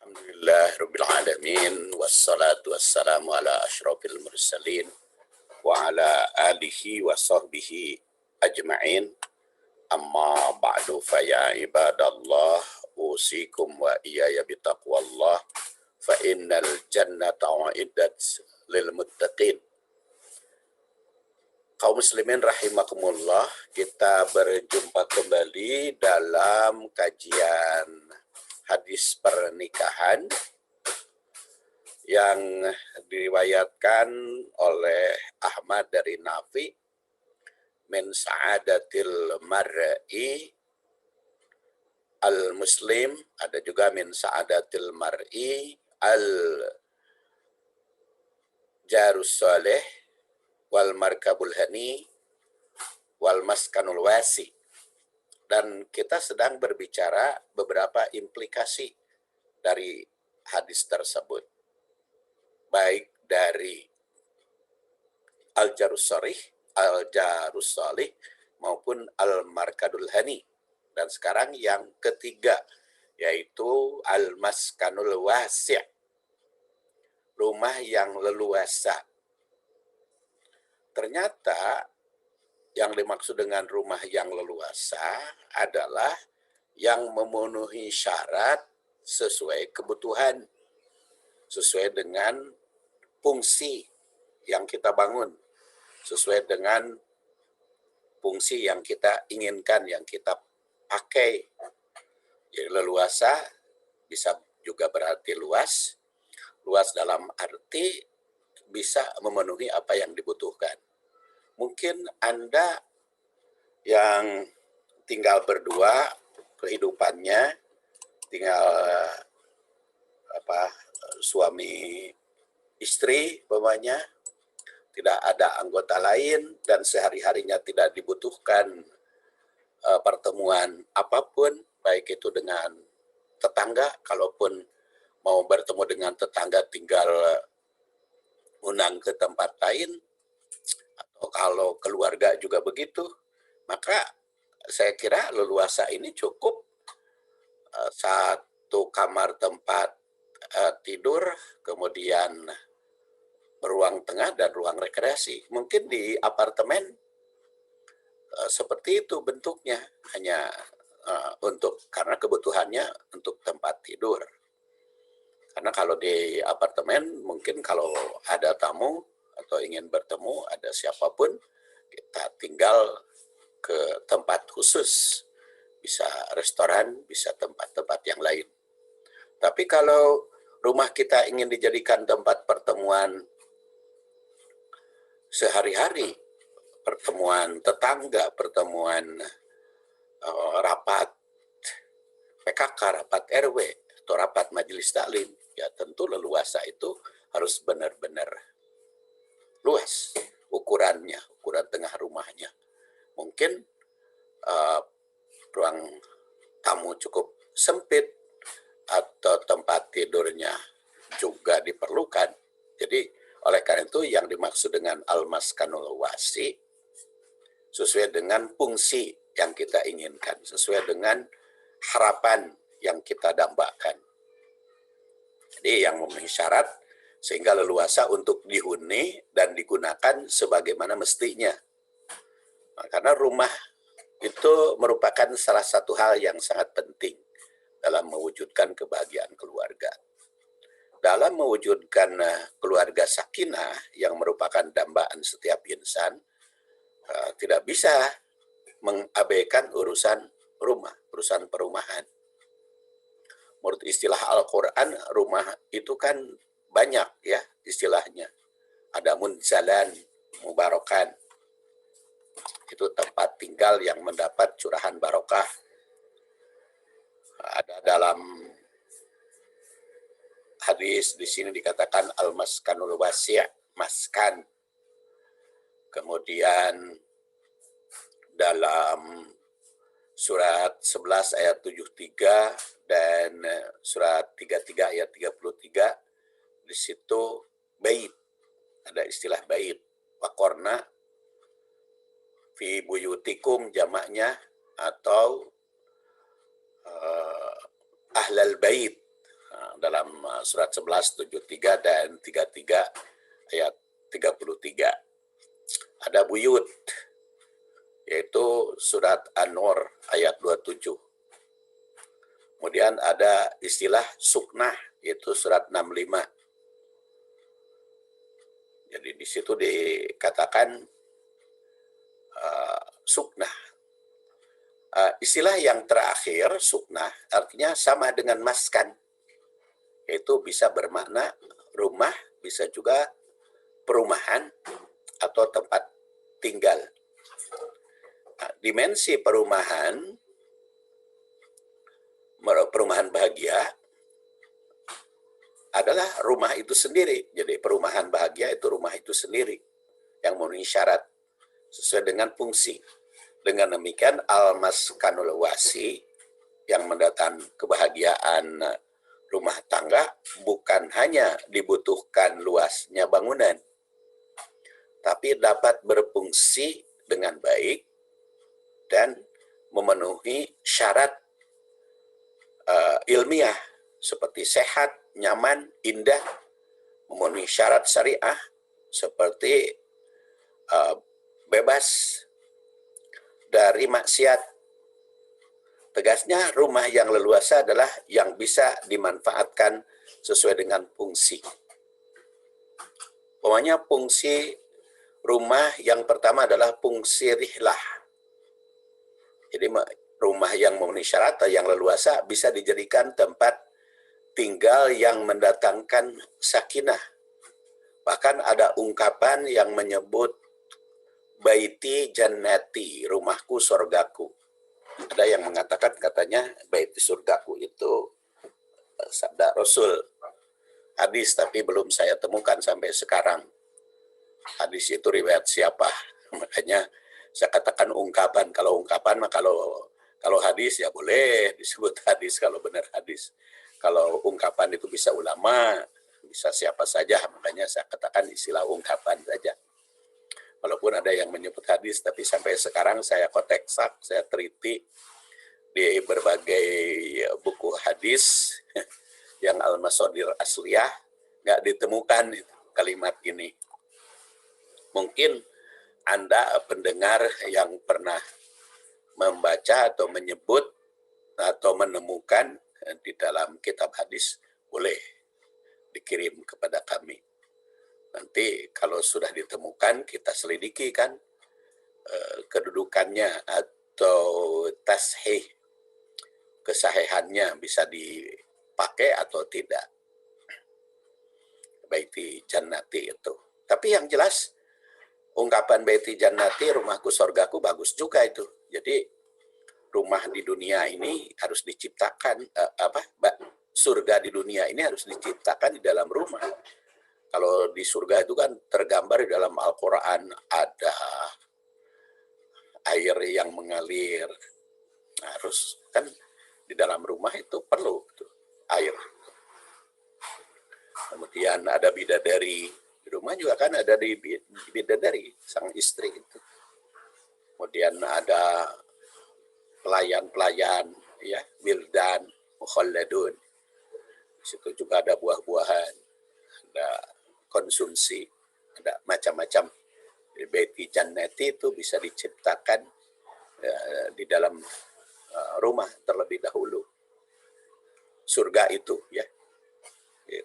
Alhamdulillah Rabbil Alamin wassalatu wassalamu ala ashrafil mursalin wa ala alihi wa sahbihi ajma'in amma ba'du fa ya ibadallah usikum wa iyaya bitaqwallah fa innal jannata uiddat lil muttaqin. Kaum muslimin rahimakumullah, kita berjumpa kembali dalam kajian hadis pernikahan yang diriwayatkan oleh Ahmad dari Nafi, min sa'adatil mar'i al-muslim, ada juga min sa'adatil mar'i al-jarus salih wal markabul hani wal maskanul wasi. Dan kita sedang berbicara beberapa implikasi dari hadis tersebut, baik dari al-jarus salih maupun al-markadul hani. Dan sekarang yang ketiga, yaitu al-maskanul wasi', rumah yang leluasa. Ternyata yang dimaksud dengan rumah yang leluasa adalah yang memenuhi syarat sesuai kebutuhan, sesuai dengan fungsi yang kita bangun, sesuai dengan fungsi yang kita inginkan, yang kita pakai. Jadi leluasa bisa juga berarti luas. Luas dalam arti bisa memenuhi apa yang dibutuhkan. Mungkin Anda yang tinggal berdua, kehidupannya tinggal suami istri umpamanya, tidak ada anggota lain dan sehari-harinya tidak dibutuhkan pertemuan apapun, baik itu dengan tetangga, kalaupun mau bertemu dengan tetangga tinggal undang ke tempat lain, atau kalau keluarga juga begitu, maka saya kira leluasa ini cukup satu kamar tempat tidur, kemudian ruang tengah dan ruang rekreasi. Mungkin di apartemen seperti itu bentuknya, hanya karena kebutuhannya untuk tempat tidur. Karena kalau di apartemen mungkin kalau ada tamu atau ingin bertemu, ada siapapun, kita tinggal ke tempat khusus, bisa restoran, bisa tempat-tempat yang lain. Tapi kalau rumah kita ingin dijadikan tempat pertemuan sehari-hari, pertemuan tetangga, pertemuan rapat PKK, rapat RW, atau rapat majelis taklim, ya tentu leluasa itu harus benar-benar luas ukurannya, ukuran tengah rumahnya. Mungkin ruang tamu cukup sempit atau tempat tidurnya juga diperlukan. Jadi oleh karena itu yang dimaksud dengan al-maskanul wasi sesuai dengan fungsi yang kita inginkan, sesuai dengan harapan yang kita dambakan. Jadi yang memenuhi syarat sehingga leluasa untuk dihuni dan digunakan sebagaimana mestinya. Nah, karena rumah itu merupakan salah satu hal yang sangat penting dalam mewujudkan kebahagiaan keluarga. Dalam mewujudkan keluarga sakinah yang merupakan dambaan setiap insan, tidak bisa mengabaikan urusan rumah, urusan perumahan. Menurut istilah Al-Quran, rumah itu kan banyak ya istilahnya. Ada munzalan, mubarakan. Itu tempat tinggal yang mendapat curahan barokah. Ada dalam hadis di sini dikatakan al-maskanul wasi', maskan. Kemudian dalam surat 11 ayat 73 dan surat 33 ayat 33, di situ bait, ada istilah bait. Waqorna fi buyutikum jamaknya, atau ahlal bait, dalam surat 11, 73 dan 33 ayat 33. Ada buyut, yaitu surat An-Nur ayat 27. Kemudian ada istilah suknah, yaitu surat 65. Jadi di situ dikatakan suknah. Istilah yang terakhir, suknah, artinya sama dengan maskan. Yaitu bisa bermakna rumah, bisa juga perumahan atau tempat tinggal. Nah, dimensi perumahan bahagia adalah rumah itu sendiri. Jadi perumahan bahagia itu rumah itu sendiri yang memenuhi syarat sesuai dengan fungsi. Dengan demikian al-maskanul wasi yang mendatangkan kebahagiaan rumah tangga bukan hanya dibutuhkan luasnya bangunan, tapi dapat berfungsi dengan baik dan memenuhi syarat ilmiah seperti sehat, nyaman, indah, memenuhi syarat syariah seperti bebas dari maksiat. Tegasnya rumah yang leluasa adalah yang bisa dimanfaatkan sesuai dengan fungsi. Pokoknya fungsi rumah yang pertama adalah fungsi rihlah. Jadi rumah yang memenuhi syarat atau yang leluasa bisa dijadikan tempat tinggal yang mendatangkan sakinah. Bahkan ada ungkapan yang menyebut baiti jannati, rumahku surgaku. Ada yang mengatakan katanya baiti surgaku itu sabda Rasul. Hadis tapi belum saya temukan sampai sekarang. Hadis itu riwayat siapa? Makanya saya katakan ungkapan. Kalau ungkapan mah kalau hadis ya boleh disebut hadis kalau benar hadis. Kalau ungkapan itu bisa ulama, bisa siapa saja. Makanya saya katakan istilah ungkapan saja. Walaupun ada yang menyebut hadis, tapi sampai sekarang saya koteksak, saya teliti di berbagai buku hadis yang al-masadir asliyah, nggak ditemukan kalimat ini. Mungkin Anda pendengar yang pernah membaca atau menyebut atau menemukan di dalam kitab hadis, boleh dikirim kepada kami. Nanti kalau sudah ditemukan, kita selidiki kan kedudukannya atau tashih, kesahihannya bisa dipakai atau tidak. Baiti jannati itu. Tapi yang jelas, ungkapan baiti jannati, rumahku sorgaku, bagus juga itu. Jadi rumah di dunia ini harus diciptakan, surga di dunia ini harus diciptakan di dalam rumah. Kalau di surga itu kan tergambar di dalam Al-Quran ada air yang mengalir. Harus kan di dalam rumah itu perlu air. Kemudian ada bidadari. Di rumah juga kan ada di bidadari, sang istri itu. Kemudian ada pelayan-pelayan, ya, wildan, mukhalladun. Di situ juga ada buah-buahan, ada konsumsi, ada macam-macam. Baiti jannati itu bisa diciptakan di dalam rumah terlebih dahulu. Surga itu, ya,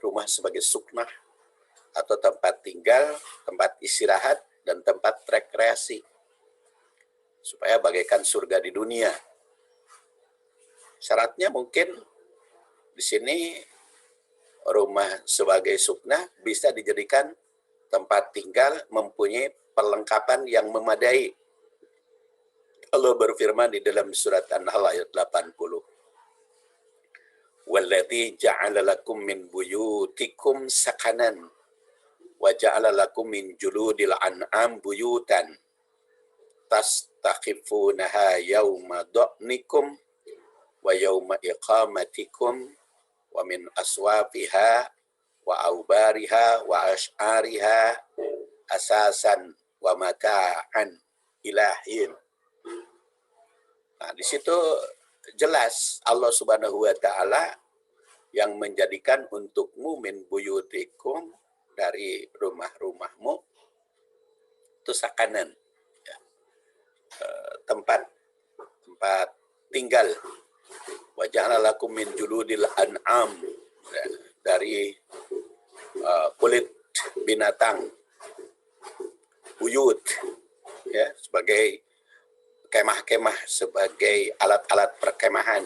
rumah sebagai suknah atau tempat tinggal, tempat istirahat, dan tempat rekreasi. Supaya bagaikan surga di dunia. Syaratnya mungkin di sini rumah sebagai suknah bisa dijadikan tempat tinggal mempunyai perlengkapan yang memadai. Allah berfirman di dalam surat An-Nahl ayat 80. Walladzi ja'ala lakum min buyutikum sakanan wa ja'ala lakum min juludil an'am buyutan tastakhifunaha yawma dha'nikum wa yawma iqamatikum wa min aswafiha wa aubariha wa ash'ariha asasan wa mata'an ilahin. Nah, di situ jelas Allah Subhanahu wa taala yang menjadikan untukmu min buyutikum, dari rumah-rumahmu, itu sakanan, ya, tempat tinggal. Wa ja'ala lakum min juludil an'am, ya, dari kulit binatang, buyut, ya, sebagai kemah-kemah, sebagai alat-alat perkemahan.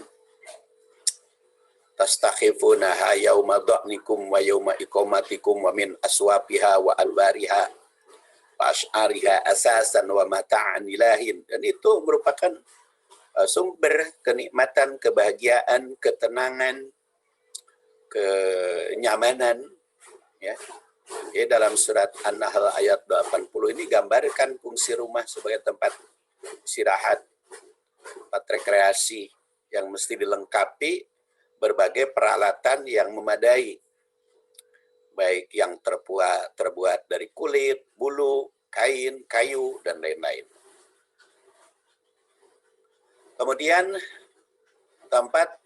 Tastakhifunaha yauma dha'nikum wa yauma iqamatikum wa min aswabiha wa adbariha wa ash'ariha asasan wa mata'an ilahin. Dan itu merupakan sumber kenikmatan, kebahagiaan, ketenangan, kenyamanan, ya. Jadi dalam surat An-Nahl ayat 80 ini gambarkan fungsi rumah sebagai tempat istirahat, tempat rekreasi yang mesti dilengkapi berbagai peralatan yang memadai, baik yang terbuat dari kulit, bulu, kain, kayu, dan lain-lain. Kemudian tempat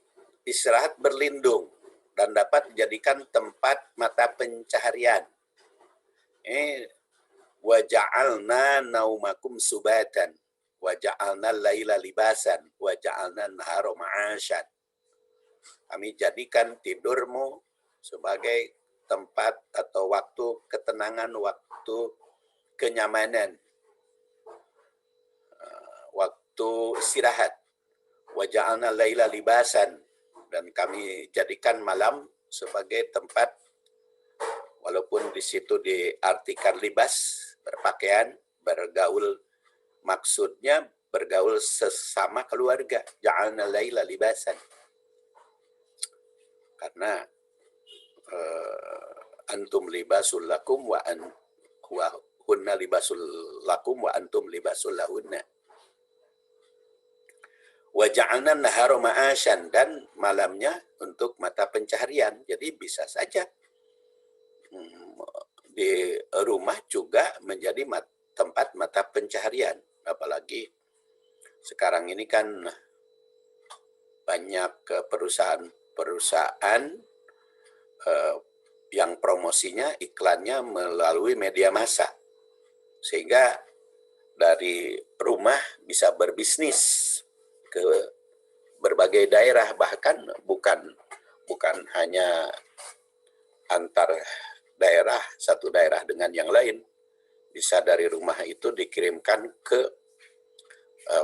istirahat berlindung dan dapat dijadikan tempat mata pencaharian. Wa ja'alna naumakum subatan wa ja'alna laila libasan wa ja'alna nahara ma'asyan. Kami jadikan tidurmu sebagai tempat atau waktu ketenangan, waktu kenyamanan, waktu istirahat. Wa ja'alna laila libasan, dan kami jadikan malam sebagai tempat, walaupun di situ diartikan libas, berpakaian, bergaul, maksudnya bergaul sesama keluarga. Ja'alna laila libasan. Karena antum libasul lakum wa hunna libasul lakum wa antum libasul lahunna. Wa ja'alna nahara ma'asyan, dan malamnya untuk mata pencaharian. Jadi bisa saja di rumah juga menjadi tempat mata pencaharian. Apalagi sekarang ini kan banyak perusahaan yang promosinya, iklannya melalui media massa, sehingga dari rumah bisa berbisnis ke berbagai daerah, bahkan bukan hanya antar daerah, satu daerah dengan yang lain, bisa dari rumah itu dikirimkan ke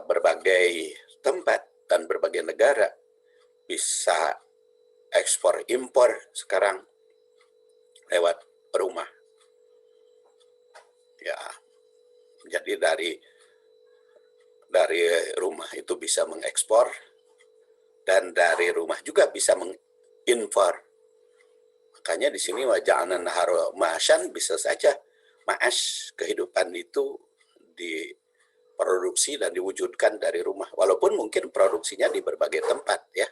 berbagai tempat dan berbagai negara. Bisa ekspor impor sekarang lewat rumah, ya. Jadi dari rumah itu bisa mengekspor, dan dari rumah juga bisa mengimpor. Makanya di sini wa ja'alna nahara ma'asyan, bisa saja ma'ash, kehidupan itu diproduksi dan diwujudkan dari rumah, walaupun mungkin produksinya di berbagai tempat, ya.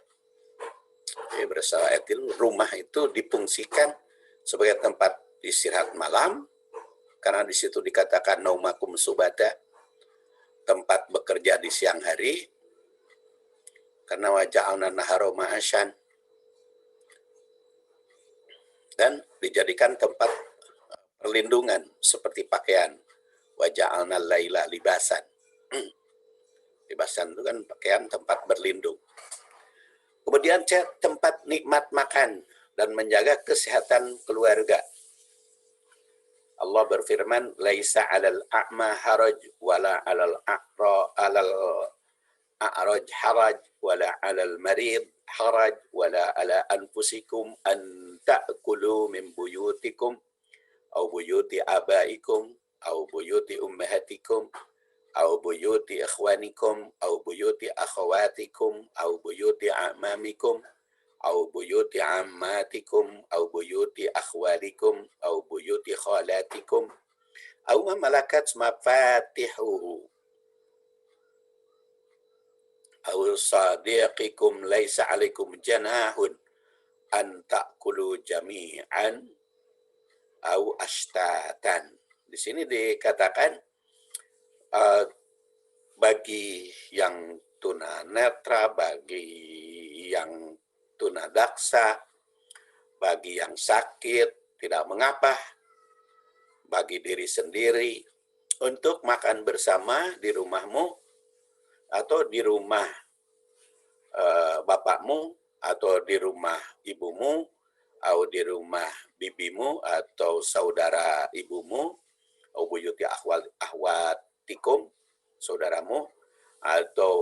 Jadi berdasarkan ayat itu, rumah itu difungsikan sebagai tempat istirahat malam, karena di situ dikatakan naumakum subata, tempat bekerja di siang hari, karena wa ja'alna nahara ma'asyan, dan dijadikan tempat perlindungan seperti pakaian. Wa ja'alna laila libasan. Libasan itu kan pakaian, tempat berlindung. Kemudian tempat nikmat makan dan menjaga kesehatan keluarga. Allah berfirman, laisa 'alal a'ma haraj wala 'alal a'raj haraj wala 'alal marid haraj wala 'ala anfusikum an ta'kulu min buyutikum aw buyuti abaikum aw buyuti ummahatikum aw buyuti ikhwanikum aw buyuti akhawatikum aw buyuti amamikum aw buyuti ammatikum aw buyuti akhwalikum aw buyuti khalatikum aw ma malakat mafatihuhu aw sadiqikum laisa alaikum janahun an ta'kulu jami'an aw ashtatan. Di sini dikatakan bagi yang tunanetra, bagi yang tunadaksa, bagi yang sakit tidak mengapa, bagi diri sendiri untuk makan bersama di rumahmu atau di rumah bapakmu atau di rumah ibumu atau di rumah bibimu atau saudara ibumu atau buyuti ahwatikum, saudaramu, atau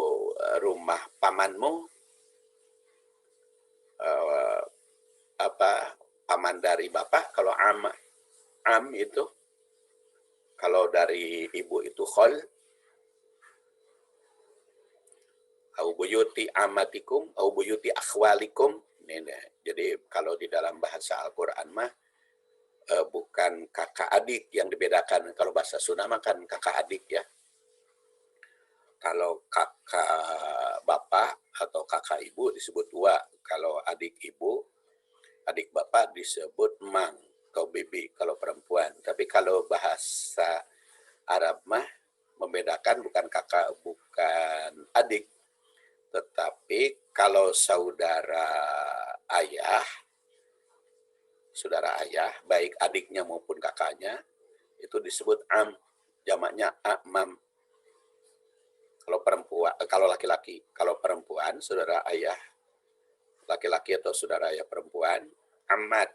rumah pamanmu, paman dari bapak kalau am itu, kalau dari ibu itu khol, au buyuti amatikum, au buyuti akhwalikum. Jadi kalau di dalam bahasa Al-Quran mah bukan kakak adik yang dibedakan. Kalau bahasa Sunda mah kan kakak adik ya. Kalau kakak bapak atau kakak ibu disebut wa. Kalau adik ibu, adik bapak disebut mang atau bibi kalau perempuan. Tapi kalau bahasa Arab mah membedakan bukan kakak, bukan adik. Tetapi kalau saudara ayah, baik adiknya maupun kakaknya, itu disebut am, jamaknya amam. Kalau perempuan, kalau laki-laki, kalau perempuan, saudara ayah laki-laki atau saudara ayah perempuan, amat.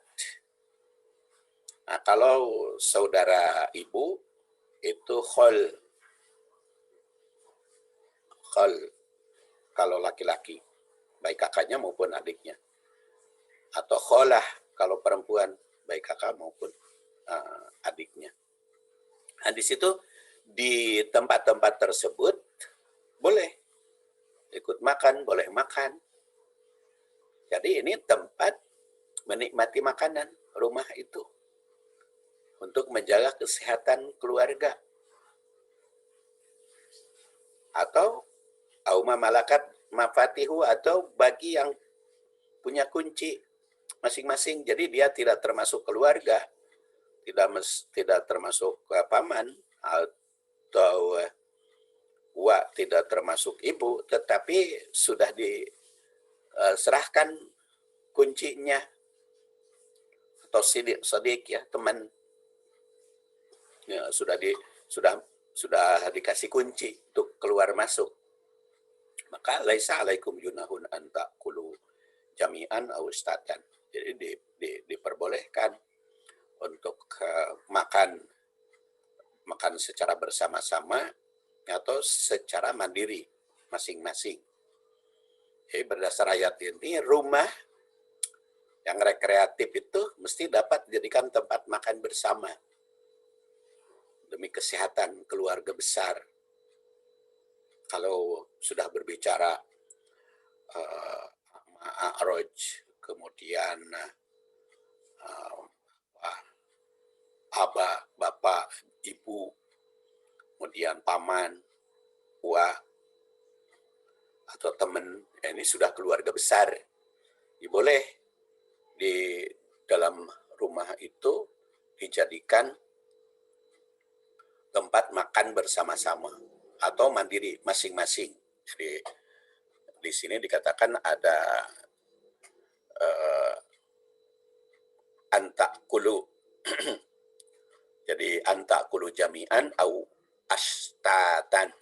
Nah, kalau saudara ibu itu khol, kalau laki-laki, baik kakaknya maupun adiknya. Atau kholah kalau perempuan, baik kakak maupun adiknya. Nah, di situ di tempat-tempat tersebut boleh ikut makan, boleh makan. Jadi ini tempat menikmati makanan rumah itu untuk menjaga kesehatan keluarga. Atau auma malakat mafatihu, atau bagi yang punya kunci masing-masing. Jadi dia tidak termasuk keluarga, tidak termasuk paman, atau tidak termasuk ibu, tetapi sudah diserahkan kuncinya, atau sodik ya, teman ya, sudah dikasih kunci untuk keluar masuk. Maka laisa alaikum junahun an ta'kulu jami'an aw istatan. Jadi diperbolehkan untuk makan secara bersama-sama atau secara mandiri masing-masing. Jadi berdasar ayat ini, rumah yang rekreatif itu mesti dapat dijadikan tempat makan bersama demi kesehatan keluarga besar. Kalau sudah berbicara A'raj, kemudian abah, bapak, ibu, kemudian paman, atau teman, ini sudah keluarga besar. Boleh di dalam rumah itu dijadikan tempat makan bersama-sama atau mandiri masing-masing. Jadi di sini dikatakan ada antakulu. Jadi antakulu jami'an au astatan.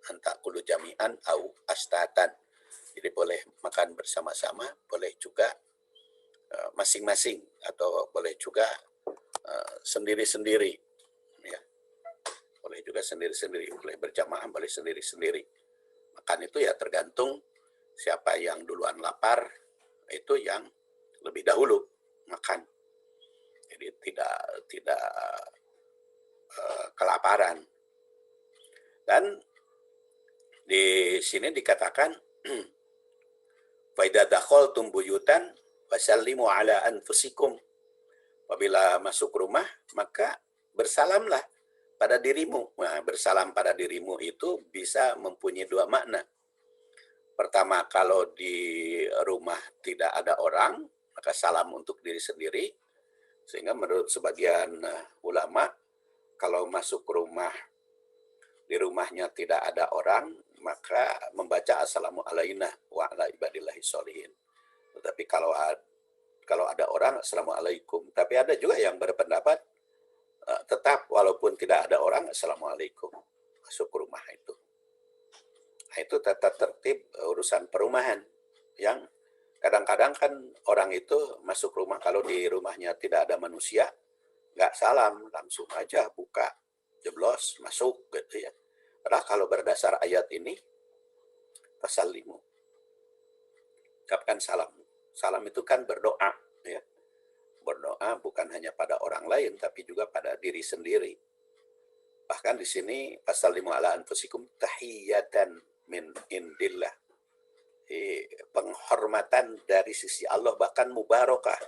Antakulu jami'an au astatan. Jadi boleh makan bersama-sama, boleh juga masing-masing, atau boleh juga sendiri-sendiri. Ya. Boleh juga sendiri-sendiri, boleh berjamaah, boleh sendiri-sendiri. Makan itu ya tergantung siapa yang duluan lapar, itu yang lebih dahulu makan. Jadi tidak kelaparan. Dan di sini dikatakan fa idza dakhaltum buyutan fasallimu ala anfusikum. Apabila masuk rumah, maka bersalamlah pada dirimu. Nah, bersalam pada dirimu itu bisa mempunyai dua makna. Pertama, kalau di rumah tidak ada orang, maka salam untuk diri sendiri. Sehingga menurut sebagian ulama, kalau masuk rumah, di rumahnya tidak ada orang, maka membaca assalamu alaina wa ala ibadillahi sholihin. Tetapi kalau ada orang assalamualaikum. Tapi ada juga yang berpendapat tetap walaupun tidak ada orang assalamualaikum masuk ke rumah itu. Nah, itu tata tertib urusan perumahan yang kadang-kadang kan orang itu masuk rumah kalau di rumahnya tidak ada manusia, nggak salam, langsung aja buka, jeblos, masuk gitu ya. Padahal kalau berdasar ayat ini, fasallimu, ucapkan salam. Salam itu kan berdoa, ya. Berdoa bukan hanya pada orang lain, tapi juga pada diri sendiri. Bahkan di sini fasallimu ala anfusikum tahiyatan min indillah. Penghormatan dari sisi Allah, bahkan mubarakah,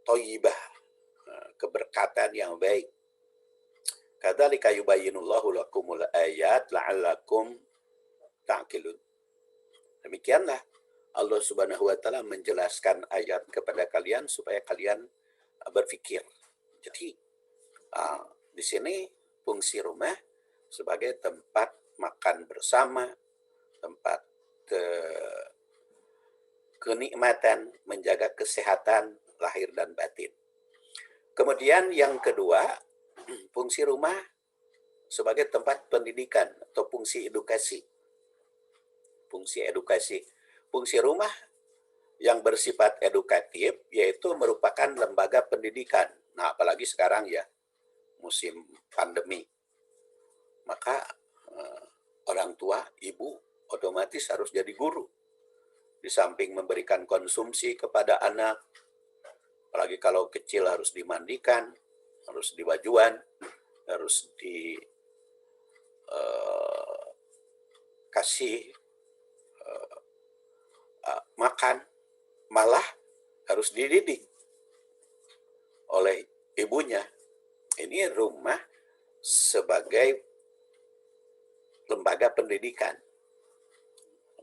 thayyibah, keberkatan yang baik. Kadzalika yubayyinullahu lakumul ayat la'allakum ta'qilun. Demikianlah Allah Subhanahu wa taala menjelaskan ayat kepada kalian supaya kalian berpikir. Jadi di sini fungsi rumah sebagai tempat makan bersama, tempat kenikmatan, menjaga kesehatan lahir dan batin. Kemudian yang kedua, fungsi rumah sebagai tempat pendidikan atau fungsi edukasi. Fungsi edukasi. Fungsi rumah yang bersifat edukatif yaitu merupakan lembaga pendidikan. Nah, apalagi sekarang ya, musim pandemi. Maka orang tua, ibu otomatis harus jadi guru. Di samping memberikan konsumsi kepada anak, apalagi kalau kecil harus dimandikan, harus dibajuan, harus dikasih makan, malah harus dididik oleh ibunya. Ini rumah sebagai lembaga pendidikan.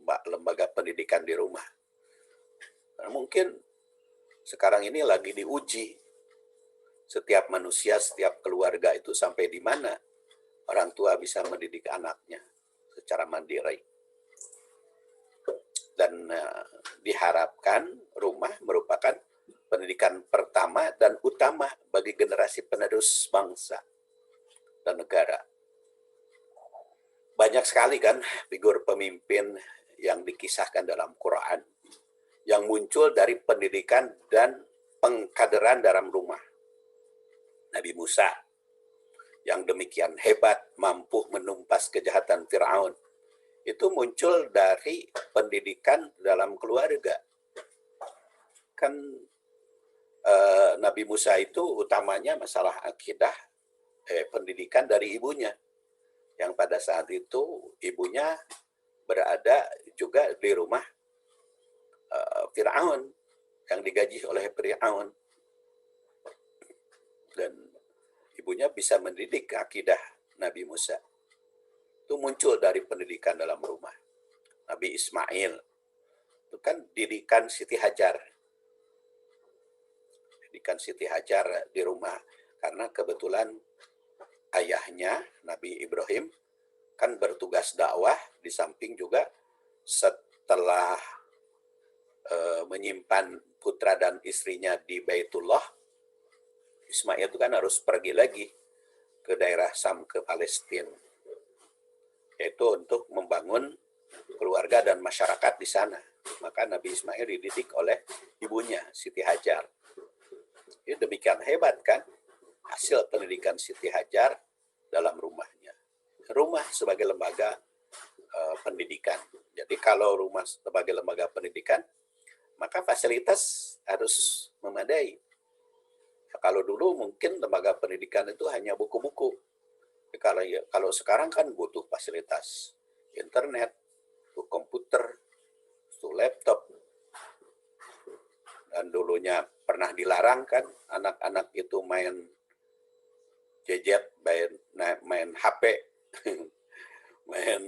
Lembaga pendidikan di rumah. Nah, mungkin sekarang ini lagi diuji setiap manusia, setiap keluarga itu sampai di mana orang tua bisa mendidik anaknya secara mandiri. Dan diharapkan rumah merupakan pendidikan pertama dan utama bagi generasi penerus bangsa dan negara. Banyak sekali kan figur pemimpin yang dikisahkan dalam Quran yang muncul dari pendidikan dan pengkaderan dalam rumah. Nabi Musa yang demikian hebat mampu menumpas kejahatan Firaun itu muncul dari pendidikan dalam keluarga. Kan Nabi Musa itu utamanya masalah akidah, pendidikan dari ibunya. Yang pada saat itu ibunya berada juga di rumah Firaun yang digaji oleh Firaun. Dan ibunya bisa mendidik akidah Nabi Musa. Itu muncul dari pendidikan dalam rumah. Nabi Ismail, itu kan didikan Siti Hajar. Didikan Siti Hajar di rumah. Karena kebetulan ayahnya, Nabi Ibrahim, kan bertugas dakwah, di samping juga setelah menyimpan putra dan istrinya di Baitullah, Ismail itu kan harus pergi lagi ke daerah Sam, ke Palestina. Yaitu untuk membangun keluarga dan masyarakat di sana. Maka Nabi Ismail dididik oleh ibunya, Siti Hajar. Ini demikian hebat kan hasil pendidikan Siti Hajar dalam rumahnya. Rumah sebagai lembaga pendidikan. Jadi kalau rumah sebagai lembaga pendidikan, maka fasilitas harus memadai. Kalau dulu mungkin lembaga pendidikan itu hanya buku-buku. Kalau sekarang kan butuh fasilitas internet, butuh komputer, butuh laptop. Dan dulunya pernah dilarang kan anak-anak itu main gadget, main HP, main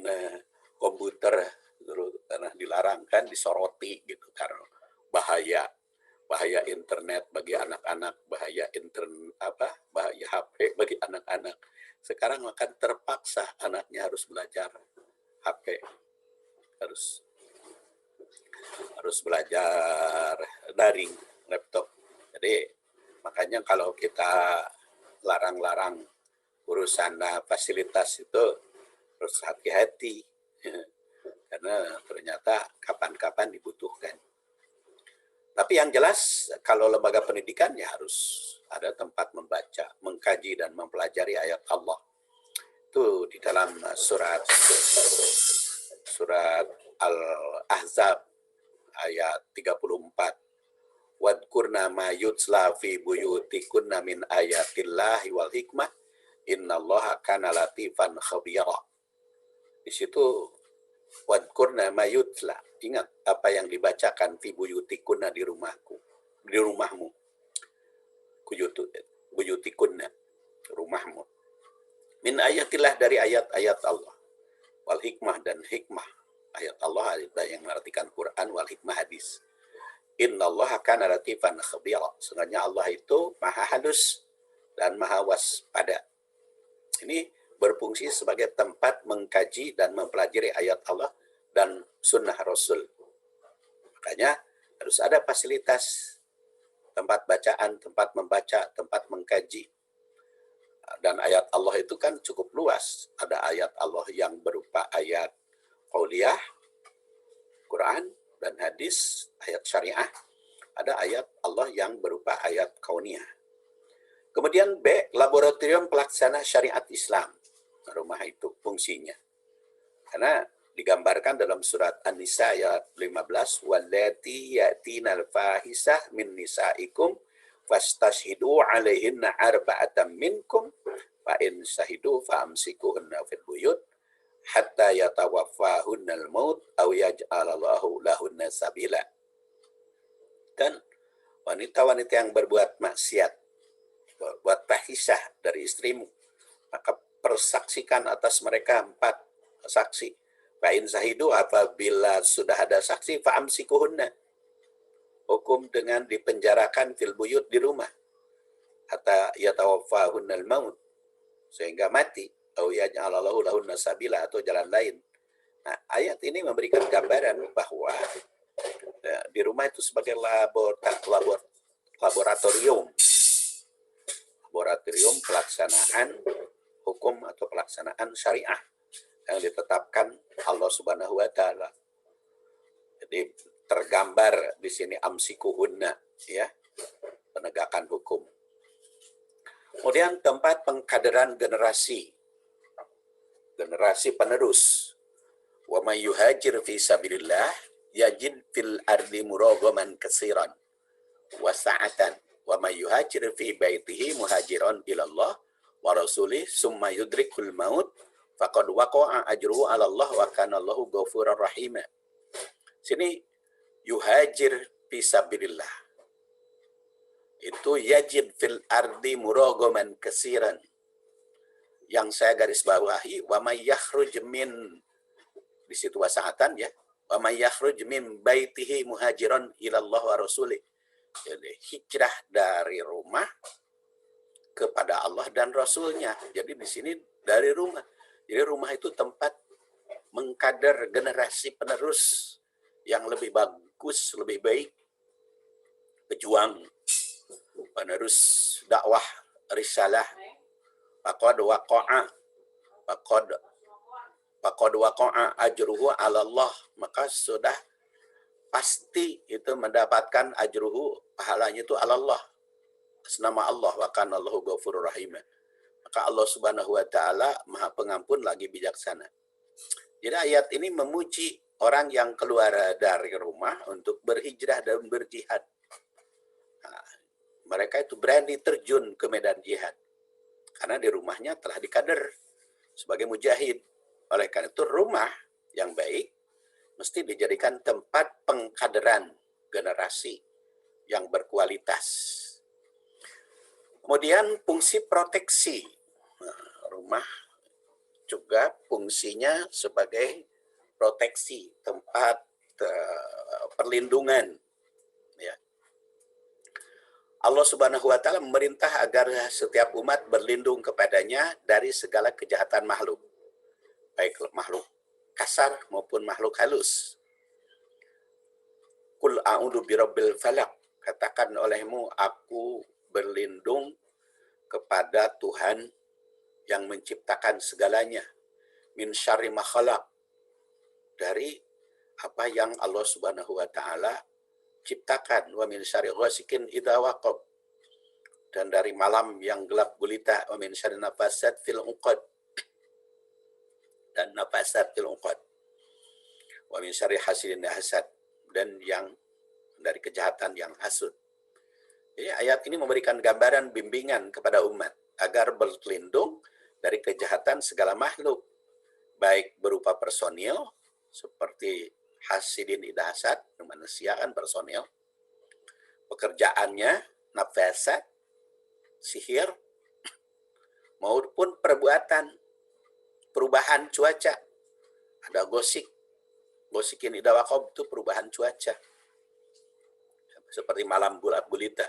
komputer, dulu pernah dilarang kan, disoroti gitu karena bahaya internet bagi anak-anak, bahaya HP bagi anak-anak. Sekarang akan terpaksa anaknya harus belajar HP, harus belajar daring, laptop. Jadi makanya kalau kita larang-larang urusan fasilitas itu harus hati-hati karena ternyata kapan-kapan dibutuhkan. Tapi yang jelas kalau lembaga pendidikan ya harus ada tempat membaca, mengkaji dan mempelajari ayat Allah. Itu di dalam surat Al-Ahzab ayat 34. Wadkurna ma yutsla fi buyutikunna min ayatillahi wal hikmah innallaha kana latifan khabira. Di situ wadkurna ma yutsla, ingat apa yang dibacakan fi buyutikunna di rumahku, di rumahmu. Buyutikunna, rumahmu. Min ayatillah, dari ayat-ayat Allah. Wal hikmah, dan hikmah. Ayat Allah ada yang mengartikan Quran, wal hikmah hadis. Innallaha kana latifan khabira. Sebenarnya Allah itu maha halus dan maha waspada. Ini berfungsi sebagai tempat mengkaji dan mempelajari ayat Allah dan sunnah Rasul. Makanya harus ada fasilitas, tempat bacaan, tempat membaca, tempat mengkaji. Dan ayat Allah itu kan cukup luas. Ada ayat Allah yang berupa ayat qauliyah, Quran dan hadis, ayat syariah. Ada ayat Allah yang berupa ayat kauniyah. Kemudian B, laboratorium pelaksana syariat Islam. Rumah itu fungsinya. Karena digambarkan dalam surat An-Nisa ayat 15, wallati yatinal fahisah min nisaikum fastashhidu alaihinna arba'atan minkum fa in syahidu famsikuhunna fil buyut hatta yatawaffahunnal maut aw yaj'alallahu lahunna sabila. Dan wanita-wanita yang berbuat maksiat, berbuat fahisyah dari istrimu, maka persaksikan atas mereka 4 saksi. Fa'in sahidu, apabila sudah ada saksi, fa'amsikuhunna, hukum dengan dipenjarakan fil buyut, di rumah, hatta yatawaffahunnal maut, sehingga mati, atau yaj'alallahu lahunna sabila, atau jalan lain. Nah, ayat ini memberikan gambaran bahwa di rumah itu sebagai laboratorium pelaksanaan hukum atau pelaksanaan syariah yang ditetapkan Allah Subhanahu wa taala. Jadi tergambar di sini amsikuhunna, ya, penegakan hukum. Kemudian tempat pengkaderan generasi penerus. Wa may yuhajir fi sabilillah yajid fil ardi muragaman katsiran wa sa'atan wa may yuhajir fi baitihi muhajiran ilallah wa rasulih summa yudrikul maut faqad waqa'a ajruhu 'ala Allah wa kana Allahu ghafurur rahim. Sini yuhajir fi sabilillah itu yajid fil ardi muragaman katsiran. Yang saya garis bawahi wa may yakhruj min, di situ wasa'atan, ya, wa may yakhruj min baitihi muhajiran ilallah wa rasulih. Jadi hijrah dari rumah kepada Allah dan Rasulnya. Jadi di sini dari rumah. Jadi rumah itu tempat mengkader generasi penerus yang lebih bagus, lebih baik, pejuang, penerus dakwah risalah. Faqad waqa'a ajruhu 'ala Allah, maka sudah pasti itu mendapatkan ajruhu, pahalanya itu 'ala Allah, atas nama Allah, wa kana Allahu ghafurur rahim. Maka Allah Subhanahu wa taala Maha Pengampun lagi bijaksana. Jadi ayat ini memuji orang yang keluar dari rumah untuk berhijrah dan berjihad. Nah, mereka itu berani terjun ke medan jihad karena di rumahnya telah dikader sebagai mujahid. Oleh karena itu rumah yang baik mesti dijadikan tempat pengkaderan generasi yang berkualitas. Kemudian fungsi proteksi. Nah, rumah juga fungsinya sebagai proteksi, tempat perlindungan. Ya. Allah Subhanahu wa taala memerintah agar setiap umat berlindung kepadanya dari segala kejahatan makhluk, baik makhluk kasar maupun makhluk halus. Qul a'udzu birabbil falaq Katakan olehmu, aku berlindung kepada Tuhan yang menciptakan segalanya. Min syarri ma khalaq, dari apa yang Allah Subhanahu wa taala ciptakan. Wa min syarri ghasikin idza waqab, dan dari malam yang gelap gulita. Wa min syarri nafasat fil uqad, dan nafasat fil uqad. Wa min syarri hasidin hasad, dan yang dari kejahatan yang hasud. Jadi ayat ini memberikan gambaran bimbingan kepada umat agar berlindung dari kejahatan segala makhluk, baik berupa personil seperti hasidin idza hasad, manusia kan personil, pekerjaannya nafasat, sihir, maupun perbuatan, perubahan cuaca. Ada gosikin idza waqab, itu perubahan cuaca. Seperti malam bulat gulita.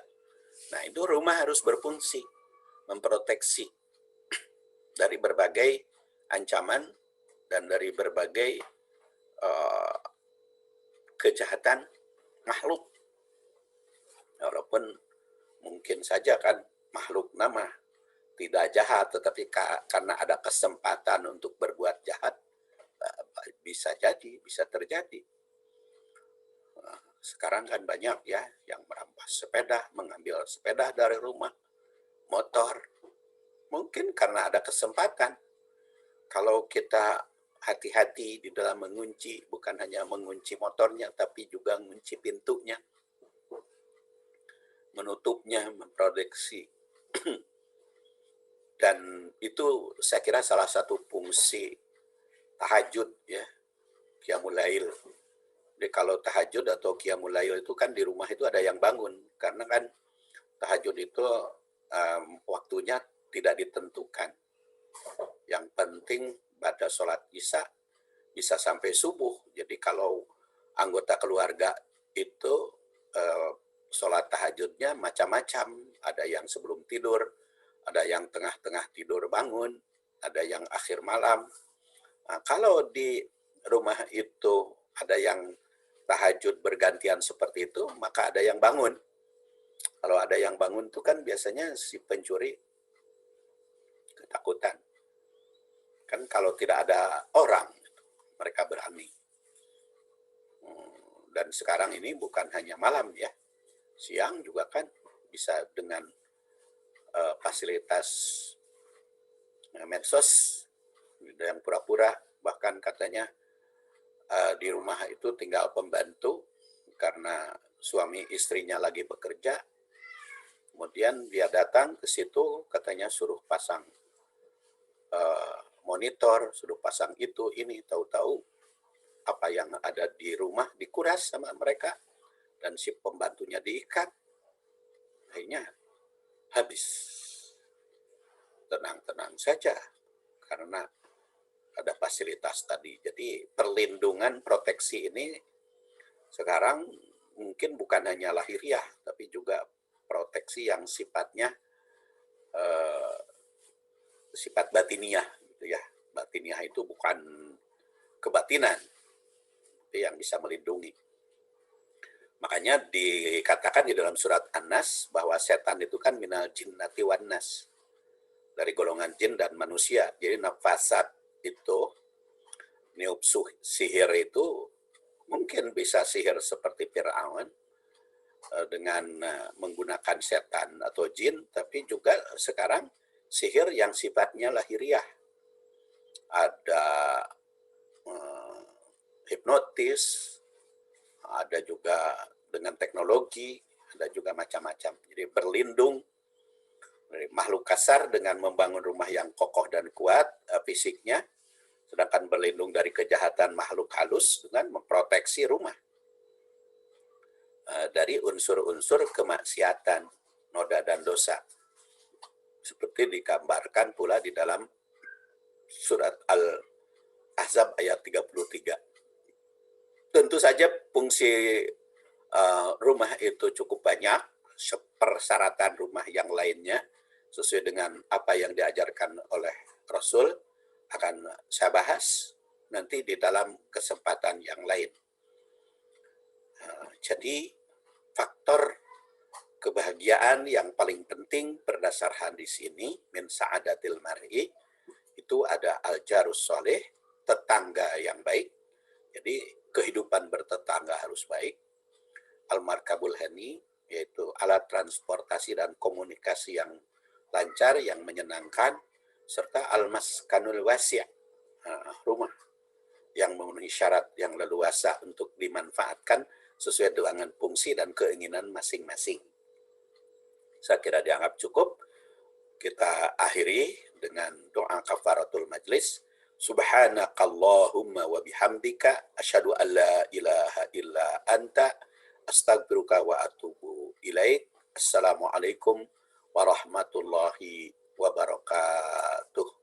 Nah, itu rumah harus berfungsi memproteksi dari berbagai ancaman dan dari berbagai kejahatan makhluk. Walaupun mungkin saja kan makhluk nama tidak jahat, tetapi karena ada kesempatan untuk berbuat jahat, bisa terjadi. Sekarang kan banyak ya yang merampas sepeda, mengambil sepeda dari rumah, motor. Mungkin karena ada kesempatan. Kalau kita hati-hati di dalam mengunci, bukan hanya mengunci motornya, tapi juga mengunci pintunya, menutupnya, memproteksi. Dan itu saya kira salah satu fungsi tahajud ya, qiyamul lail. Jadi kalau tahajud atau qiyamul lail itu kan di rumah itu ada yang bangun, karena kan tahajud itu waktunya tidak ditentukan. Yang penting pada sholat isya bisa sampai subuh. Jadi kalau anggota keluarga itu sholat tahajudnya macam-macam. Ada yang sebelum tidur, ada yang tengah-tengah tidur bangun, ada yang akhir malam. Nah, kalau di rumah itu ada yang tahajud bergantian seperti itu, maka ada yang bangun. Kalau ada yang bangun itu kan biasanya si pencuri ketakutan. Kan kalau tidak ada orang, mereka berani. Dan sekarang ini bukan hanya malam ya, siang juga kan bisa dengan fasilitas medsos, yang pura-pura, bahkan katanya di rumah itu tinggal pembantu karena suami istrinya lagi bekerja, kemudian dia datang ke situ, katanya suruh pasang monitor, suruh pasang itu, ini, tahu-tahu apa yang ada di rumah dikuras sama mereka, dan si pembantunya diikat, akhirnya habis. Tenang-tenang saja, karena ada fasilitas tadi. Jadi perlindungan, proteksi ini sekarang mungkin bukan hanya lahiriah, tapi juga proteksi yang sifatnya sifat batiniah, gitu ya. Batiniah itu bukan kebatinan, itu yang bisa melindungi. Makanya dikatakan di dalam surat An-Nas bahwa setan itu kan minal jinnati wan nas, dari golongan jin dan manusia. Jadi nafasat itu, niup sihir itu mungkin bisa sihir seperti Fir'aun dengan menggunakan setan atau jin, tapi juga sekarang sihir yang sifatnya lahiriah. Ada hipnotis, ada juga dengan teknologi, ada juga macam-macam. Jadi berlindung dari makhluk kasar dengan membangun rumah yang kokoh dan kuat fisiknya, sedangkan berlindung dari kejahatan makhluk halus dengan memproteksi rumah dari unsur-unsur kemaksiatan, noda dan dosa. Seperti digambarkan pula di dalam surat Al-Ahzab ayat 33. Tentu saja fungsi rumah itu cukup banyak, persyaratan rumah yang lainnya sesuai dengan apa yang diajarkan oleh Rasul akan saya bahas nanti di dalam kesempatan yang lain. Jadi faktor kebahagiaan yang paling penting berdasar hadis ini, min sa'adatil mar'i, itu ada al-jarus soleh, tetangga yang baik. Jadi kehidupan bertetangga harus baik. Al-markabul hani, yaitu alat transportasi dan komunikasi yang lancar, yang menyenangkan, serta al-maskanul wasi', rumah yang memenuhi syarat yang leluasa untuk dimanfaatkan sesuai dengan fungsi dan keinginan masing-masing. Saya kira dianggap cukup. Kita akhiri dengan doa kafaratul majlis. Subhanakallahumma wa bihamdika asyhadu an la ilaha illa anta astaghfiruka wa atubu ilaik. Assalamualaikum warahmatullahi wabarakatuh.